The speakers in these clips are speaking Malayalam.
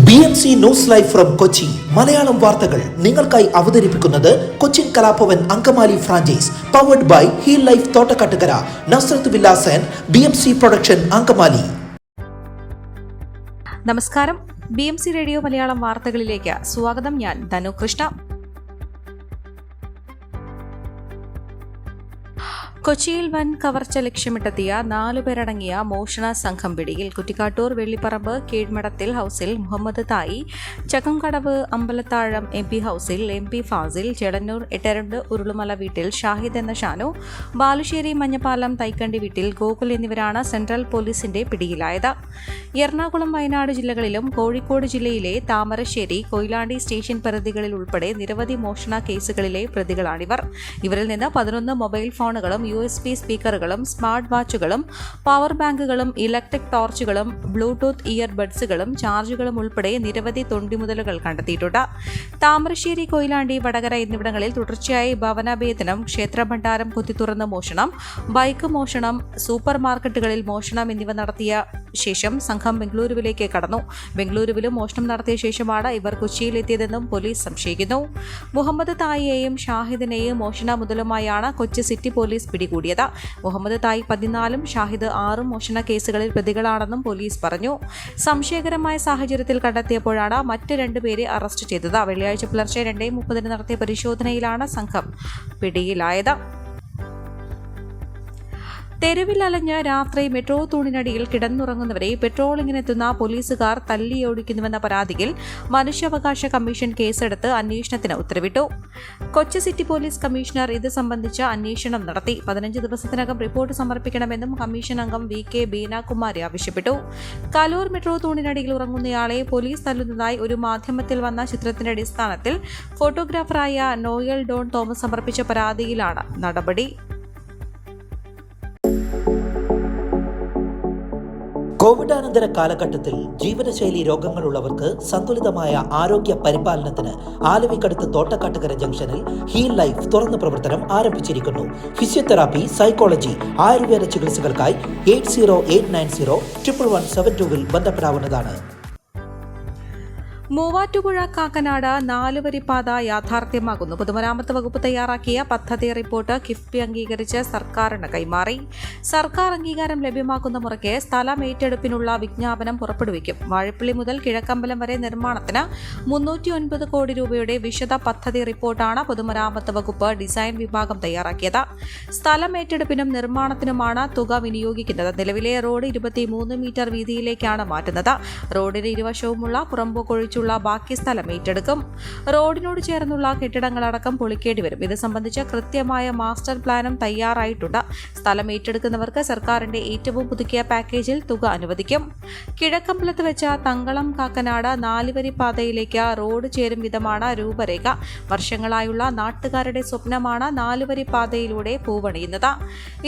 BMC news live from Kochi Malayalam വാർത്തകൾ നിങ്ങൾക്കായി അവതരിപ്പിക്കുന്നത് Cochin Kalabhavan Angamaly franchise powered by heal life Thottakkattukara Nazareth villas and BMC production Angamaly. നമസ്കാരം, BMC റേഡിയോ മലയാളം വാർത്തകളിലേക്ക് സ്വാഗതം. ഞാൻ ധനു കൃഷ്ണ. കൊച്ചിയിൽ വൻ കവർച്ച ലക്ഷ്യമിട്ടെത്തിയ 4 പേരടങ്ങിയ മോഷണ സംഘം പിടിയിൽ. കുറ്റിക്കാട്ടൂർ വെള്ളിപ്പറമ്പ് കീഴ്മഠത്തിൽ ഹൌസിൽ മുഹമ്മദ് തായി, ചക്കംകടവ് അമ്പലത്താഴം MP ഹൌസിൽ MP ഫാസിൽ, ചെടന്നൂർ എട്ടരണ്ട് ഉരുളുമല വീട്ടിൽ ഷാഹിദ് എന്ന ഷാനു, ബാലുശ്ശേരി മഞ്ഞപ്പാലം തൈക്കണ്ടി വീട്ടിൽ ഗോകുൽ എന്നിവരാണ് സെൻട്രൽ പോലീസിന്റെ പിടിയിലായത്. എറണാകുളം, വയനാട് ജില്ലകളിലും കോഴിക്കോട് ജില്ലയിലെ താമരശ്ശേരി, കൊയിലാണ്ടി സ്റ്റേഷൻ പരിധികളിൽ ഉൾപ്പെടെ നിരവധി മോഷണ കേസുകളിലെ പ്രതികളാണിവർ. ഇവരിൽ നിന്ന് 11 മൊബൈൽ ഫോണുകളും USB സ്പീക്കറുകളും സ്മാർട്ട് വാച്ചുകളും പവർ ബാങ്കുകളും ഇലക്ട്രിക് ടോർച്ചുകളും ബ്ലൂടൂത്ത് ഇയർബഡ്സുകളും ചാർജുകളും ഉൾപ്പെടെ നിരവധി തൊണ്ടിമുതലുകൾ കണ്ടെത്തിയിട്ടുണ്ട്. താമരശ്ശേരി, കൊയിലാണ്ടി, വടകര എന്നിവിടങ്ങളിൽ തുടർച്ചയായി ഭവനഭേദനം, ക്ഷേത്രഭണ്ഡാരം കുത്തിത്തുറന്ന് മോഷണം, ബൈക്ക് മോഷണം, സൂപ്പർ മാർക്കറ്റുകളിൽ മോഷണം എന്നിവ നടത്തിയ ശേഷം സംഘം ബംഗളൂരുവിലേക്ക് കടന്നു. ബംഗളൂരുവിലും മോഷണം നടത്തിയ ശേഷമാണ് ഇവർ കൊച്ചിയിലെത്തിയതെന്നും പോലീസ് സംശയിക്കുന്നു. മുഹമ്മദ് തായിയെയും ഷാഹിദിനെയും മോഷണ മുതലുമായാണ് കൊച്ചി സിറ്റി പോലീസ് പിടികൂടിയത്. മുഹമ്മദ് തായി 14 ഷാഹിദ് 6 മോഷണ കേസുകളിൽ പ്രതികളാണെന്നും പോലീസ് പറഞ്ഞു. സംശയകരമായ സാഹചര്യത്തിൽ കണ്ടെത്തിയപ്പോഴാണ് മറ്റ് 2 പേരെ അറസ്റ്റ് ചെയ്തത്. വെള്ളിയാഴ്ച പുലർച്ചെ 2:30 നടത്തിയ പരിശോധനയിലാണ് സംഘം പിടിയിലായത്. തെരുവിൽ അലഞ്ഞ് രാത്രി മെട്രോ തൂണിനടിയിൽ കിടന്നുറങ്ങുന്നവരെ പെട്രോളിങ്ങിനെത്തുന്ന പോലീസുകാർ തല്ലിയോടിക്കുന്നുവെന്ന പരാതിയിൽ മനുഷ്യാവകാശ കമ്മീഷൻ കേസെടുത്ത് അന്വേഷണത്തിന് ഉത്തരവിട്ടു. കൊച്ചി സിറ്റി പോലീസ് കമ്മീഷണർ ഇത് സംബന്ധിച്ച അന്വേഷണം നടത്തി 15 ദിവസത്തിനകം റിപ്പോർട്ട് സമർപ്പിക്കണമെന്നും കമ്മീഷൻ അംഗം VK ബീനാകുമാരി ആവശ്യപ്പെട്ടു. കലൂർ മെട്രോ തൂണിനടിയിൽ ഉറങ്ങുന്നയാളെ പോലീസ് തല്ലുന്നതായി ഒരു മാധ്യമത്തിൽ വന്ന ചിത്രത്തിന്റെ അടിസ്ഥാനത്തിൽ ഫോട്ടോഗ്രാഫറായ നോയൽ ഡോൺ തോമസ് സമർപ്പിച്ച പരാതിയിലാണ് നടപടി. കോവിഡാനന്തര കാലഘട്ടത്തിൽ ജീവനശൈലി രോഗങ്ങളുള്ളവർക്ക് സന്തുലിതമായ ആരോഗ്യ പരിപാലനത്തിന് ആലുവയ്ക്കടുത്ത് തോട്ടക്കാട്ടുകര ജംഗ്ഷനിൽ ഹീൽ ലൈഫ് തുറന്ന പ്രവർത്തനം ആരംഭിച്ചിരിക്കുന്നു. ഫിസിയോതെറാപ്പി, സൈക്കോളജി, ആയുർവേദ ചികിത്സകൾക്കായി 8089011722 ബന്ധപ്പെടാവുന്നതാണ്. മൂവാറ്റുപുഴ കാക്കനാട് 4 വരിപ്പാത യാഥാർത്ഥ്യമാകുന്നു. പൊതുമരാമത്ത് വകുപ്പ് തയ്യാറാക്കിയ പദ്ധതി റിപ്പോർട്ട് കിഫ്ബി അംഗീകരിച്ച് സർക്കാരിന് കൈമാറി. സർക്കാർ അംഗീകാരം ലഭ്യമാക്കുന്ന മുറയ്ക്ക് സ്ഥലം ഏറ്റെടുപ്പിനുള്ള വിജ്ഞാപനം പുറപ്പെടുവിക്കും. വാഴപ്പള്ളി മുതൽ കിഴക്കമ്പലം വരെ നിർമ്മാണത്തിന് 309 കോടി രൂപയുടെ വിശദ പദ്ധതി റിപ്പോർട്ടാണ് പൊതുമരാമത്ത് വകുപ്പ് ഡിസൈൻ വിഭാഗം തയ്യാറാക്കിയത്. സ്ഥലം ഏറ്റെടുപ്പിനും നിർമ്മാണത്തിനുമാണ് തുക വിനിയോഗിക്കുന്നത്. നിലവിലെ റോഡ് 23 മീറ്റർ വീതിയിലേക്കാണ് മാറ്റുന്നത്. റോഡിന് ഇരുവശവുമുള്ള പുറമ്പോക്കൊഴിച്ചുള്ള ബാക്കി സ്ഥലം ഏറ്റെടുക്കും. റോഡിനോട് ചേർന്നുള്ള കെട്ടിടങ്ങളടക്കം പൊളിക്കേണ്ടി വരും. ഇത് സംബന്ധിച്ച് കൃത്യമായ മാസ്റ്റർ പ്ലാനും തയ്യാറായിട്ടുണ്ട്. സ്ഥലം ഏറ്റെടുക്കുന്നവർക്ക് സർക്കാരിന്റെ ഏറ്റവും പുതുക്കിയ പാക്കേജിൽ തുക അനുവദിക്കും. കിഴക്കമ്പലത്ത് വെച്ച തങ്കളം കാക്കനാട് 4 വരി പാതയിലേക്ക് റോഡ് ചേരും വിധമാണ് രൂപരേഖ. വർഷങ്ങളായുള്ള നാട്ടുകാരുടെ സ്വപ്നമാണ് 4 വരി പാതയിലൂടെ പൂവണിയുന്നത്.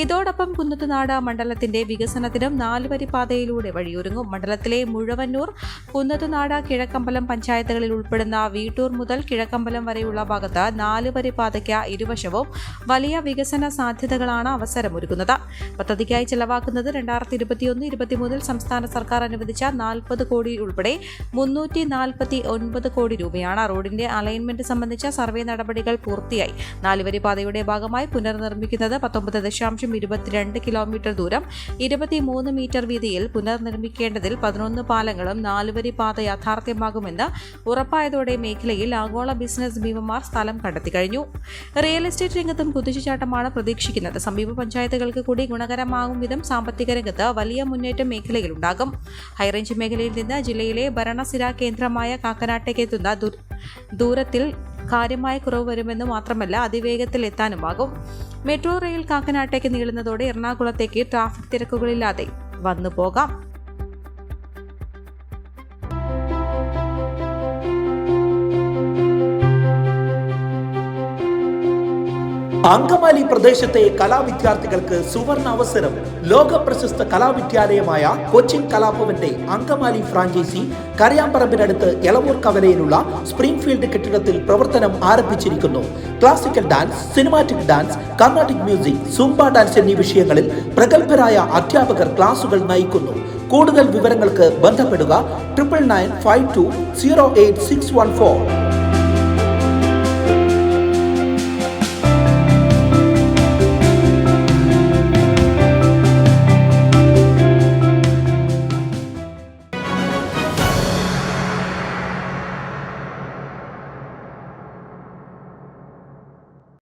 ഇതോടൊപ്പം കുന്നത്തുനാട് മണ്ഡലത്തിന്റെ വികസനത്തിനും 4 വരി പാതയിലൂടെ വഴിയൊരുങ്ങും. മണ്ഡലത്തിലെ മുഴവന്നൂർ, കുന്നത്തുനാട്, കിഴക്കമ്പലം പഞ്ചായത്തുകളിൽ ഉൾപ്പെടുന്ന വീട്ടൂർ മുതൽ കിഴക്കമ്പലം വരെയുള്ള ഭാഗത്ത് 4 വരി പാതയ്ക്ക് ഇരുവശവും വലിയ വികസന സാധ്യതകളാണ് അവസരമൊരുക്കുന്നത്. പദ്ധതിക്കായി ചെലവാക്കുന്നത് 2021-23 സംസ്ഥാന സർക്കാർ അനുവദിച്ച 40 കോടി ഉൾപ്പെടെ 349 കോടി രൂപയാണ്. റോഡിന്റെ അലൈൻമെന്റ് സംബന്ധിച്ച സർവേ നടപടികൾ പൂർത്തിയായി. 4 വരി പാതയുടെ ഭാഗമായി പുനർനിർമ്മിക്കുന്നത് 19.22 കിലോമീറ്റർ ദൂരം 23 മീറ്റർ വീതിയിൽ പുനർനിർമ്മിക്കേണ്ടതിൽ 11 പാലങ്ങളും 4 വരി പാത യാഥാർത്ഥ്യമാകുമെന്ന് ഉറപ്പായതോടെ മേഖലയിൽ ആഗോള ബിസിനസ് ഭീമന്മാർ സ്ഥലം കണ്ടെത്തി കഴിഞ്ഞു. റിയൽ എസ്റ്റേറ്റ് രംഗത്തും കുതിച്ചുചാട്ടമാണ് പ്രതീക്ഷിക്കുന്നത്. സമീപ പഞ്ചായത്തുകൾക്ക് കൂടി ഗുണകരമാകും വിധം സാമ്പത്തിക രംഗത്ത് വലിയ മുന്നേറ്റം മേഖലയിലുണ്ടാകും. ഹൈറേഞ്ച് മേഖലയിൽ നിന്ന് ജില്ലയിലെ ഭരണസിരാ കേന്ദ്രമായ കാക്കനാട്ടേക്കെത്തുന്ന ദൂരത്തിൽ കാര്യമായ കുറവ് വരുമെന്ന് മാത്രമല്ല അതിവേഗത്തിൽ എത്താനുമാകും. മെട്രോ റെയിൽ കാക്കനാട്ടേക്ക് നീളുന്നതോടെ എറണാകുളത്തേക്ക് ട്രാഫിക് തിരക്കുകളില്ലാതെ വന്നു പോകാം. അങ്കമാലി പ്രദേശത്തെ കലാവിദ്യാർത്ഥികൾക്ക് സുവർണ അവസരം. ലോക പ്രശസ്ത കലാവിദ്യാലയമായ കൊച്ചിൻ കലാഭവന്റെ അങ്കമാലി ഫ്രാഞ്ചൈസി കരയാമ്പറമ്പിനടുത്ത് എളവൂർ കവലയിലുള്ള സ്പ്രിംഗ്ഫീൽഡ് കെട്ടിടത്തിൽ പ്രവർത്തനം ആരംഭിച്ചിരിക്കുന്നു. Classical dance, cinematic dance, Carnatic music, Zumba dance എന്നീ വിഷയങ്ങളിൽ പ്രഗത്ഭരായ അധ്യാപകർ ക്ലാസുകൾ നയിക്കുന്നു. കൂടുതൽ വിവരങ്ങൾക്ക് ബന്ധപ്പെടുക 9995208614.